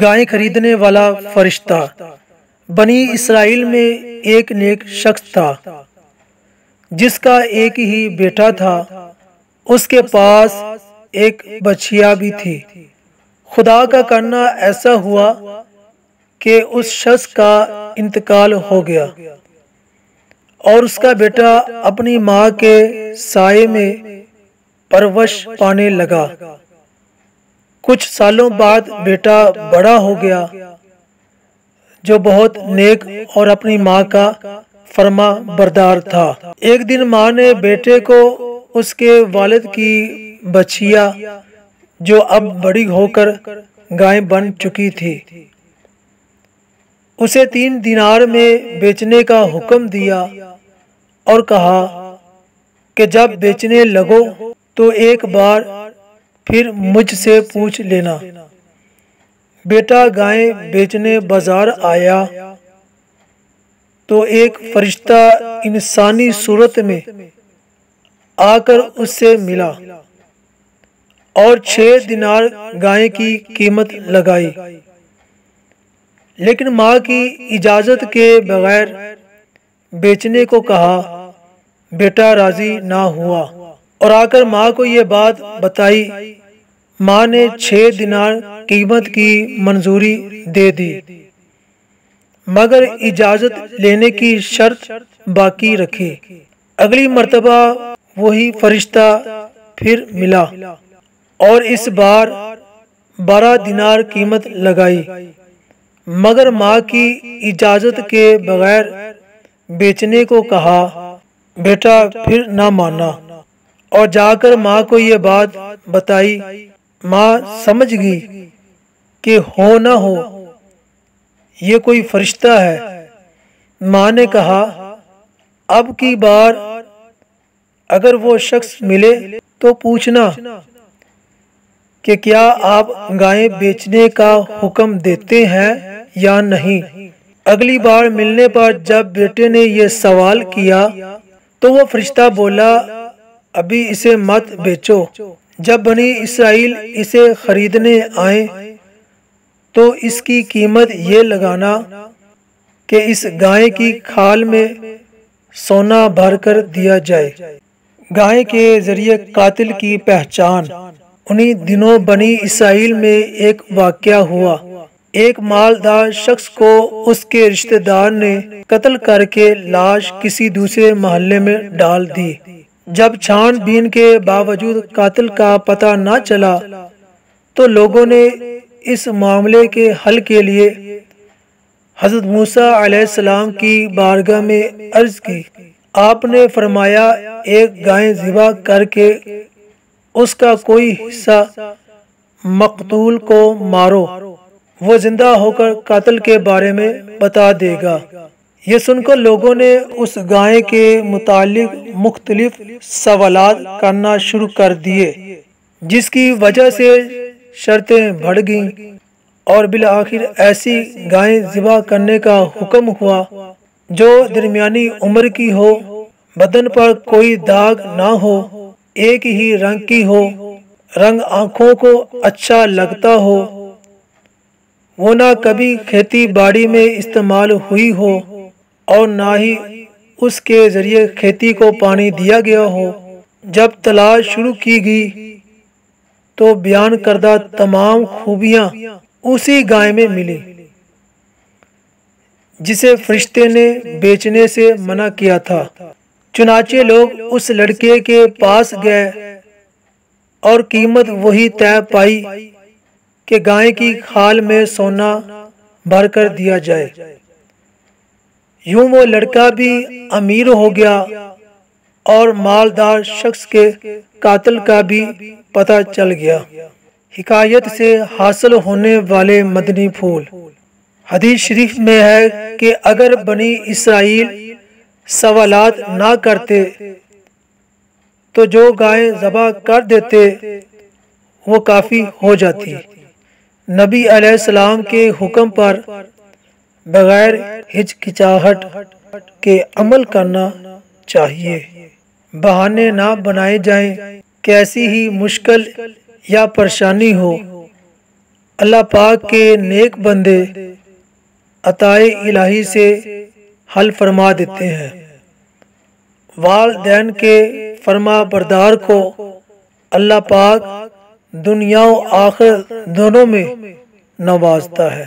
گائے خریدنے والا فرشتہ۔ بنی اسرائیل میں ایک نیک شخص تھا جس کا ایک ہی بیٹا تھا۔ اس کے پاس ایک بچھیا بھی تھی۔ خدا کا کرنا ایسا ہوا کہ اس شخص کا انتقال ہو گیا اور اس کا بیٹا اپنی ماں کے سائے میں پرورش پانے لگا۔ کچھ سالوں بعد بیٹا بڑا ہو گیا جو بہت نیک اور اپنی ماں کا فرما بردار تھا۔ ایک دن ماں نے بیٹے کو اس کے والد کی بچھیا جو اب بڑی ہو کر گائے بن چکی تھی اسے 3 دینار میں بیچنے کا حکم دیا اور کہا کہ جب بیچنے لگو تو ایک بار پھر مجھ سے پوچھ لینا۔ بیٹا گائے بیچنے بازار آیا تو ایک فرشتہ انسانی صورت میں آ کر اس سے ملا اور 6 دینار گائے کی قیمت لگائی، لیکن ماں کی اجازت کے بغیر بیچنے کو کہا۔ بیٹا راضی نہ ہوا اور آ کر ماں کو یہ بات بتائی۔ ماں نے 6 دینار قیمت کی منظوری دے دی مگر اجازت لینے کی شرط باقی رکھی۔ اگلی مرتبہ وہی فرشتہ پھر ملا اور اس بار 12 دینار قیمت لگائی مگر ماں کی اجازت کے بغیر بیچنے کو کہا۔ بیٹا پھر نہ مانا اور جا کر ماں کو یہ بات بتائی۔ ماں سمجھ گئی کہ ہو نہ ہو یہ کوئی فرشتہ ہے۔ ماں نے کہا اب کی بار اگر وہ شخص ملے تو پوچھنا کہ کیا آپ گائے بیچنے کا حکم دیتے ہیں یا نہیں۔ اگلی بار ملنے پر جب بیٹے نے یہ سوال کیا تو وہ فرشتہ بولا ابھی اسے مت بیچو۔ جب بنی اسرائیل اسے خریدنے آئیں تو اس کی قیمت یہ لگانا کہ اس گائے کی کھال میں سونا بھر کر دیا جائے۔ گائے کے ذریعے قاتل کی پہچان۔ انہی دنوں بنی اسرائیل میں ایک واقعہ ہوا۔ ایک مالدار شخص کو اس کے رشتہ دار نے قتل کر کے لاش کسی دوسرے محلے میں ڈال دی۔ جب چھان بین کے باوجود قاتل کا پتہ نہ چلا تو لوگوں نے اس معاملے کے حل کے لیے حضرت موسیٰ علیہ السلام کی بارگاہ میں عرض کی۔ آپ نے فرمایا ایک گائے ذبح کر کے اس کا کوئی حصہ مقتول کو مارو، وہ زندہ ہو کر قاتل کے بارے میں بتا دے گا۔ یہ سن کر لوگوں نے اس گائے کے متعلق مختلف سوالات کرنا شروع کر دیے جس کی وجہ سے شرطیں بڑھ گئیں اور بالآخر ایسی گائے ذبح کرنے کا حکم ہوا جو درمیانی عمر کی ہو، بدن پر کوئی داغ نہ ہو، ایک ہی رنگ کی ہو، رنگ آنکھوں کو اچھا لگتا ہو، وہ نہ کبھی کھیتی باڑی میں استعمال ہوئی ہو اور نہ ہی اس کے ذریعے کھیتی کو پانی دیا گیا ہو۔ جب تلاش شروع کی گئی تو بیان کردہ تمام خوبیاں اسی گائے میں ملی جسے فرشتے نے بیچنے سے منع کیا تھا۔ چنانچہ لوگ اس لڑکے کے پاس گئے اور قیمت وہی طے پائی کہ گائے کی کھال میں سونا بھر کر دیا جائے۔ یوں وہ لڑکا بھی امیر ہو گیا اور مالدار شخص کے قاتل کا بھی پتہ چل گیا۔ حکایت سے حاصل ہونے والے مدنی پھول۔ حدیث شریف میں ہے کہ اگر بنی اسرائیل سوالات نہ کرتے تو جو گائے ذبح کر دیتے وہ کافی ہو جاتی۔ نبی علیہ السلام کے حکم پر بغیر ہچکچاہٹ کے عمل کرنا چاہیے۔ بہانے نہ بنائے جائیں۔ کیسی ہی مشکل یا پریشانی ہو اللہ پاک کے نیک بندے عطائے الہی سے حل فرما دیتے ہیں۔ والدین کے فرما بردار کو اللہ پاک دنیا و آخرت دونوں میں نوازتا ہے۔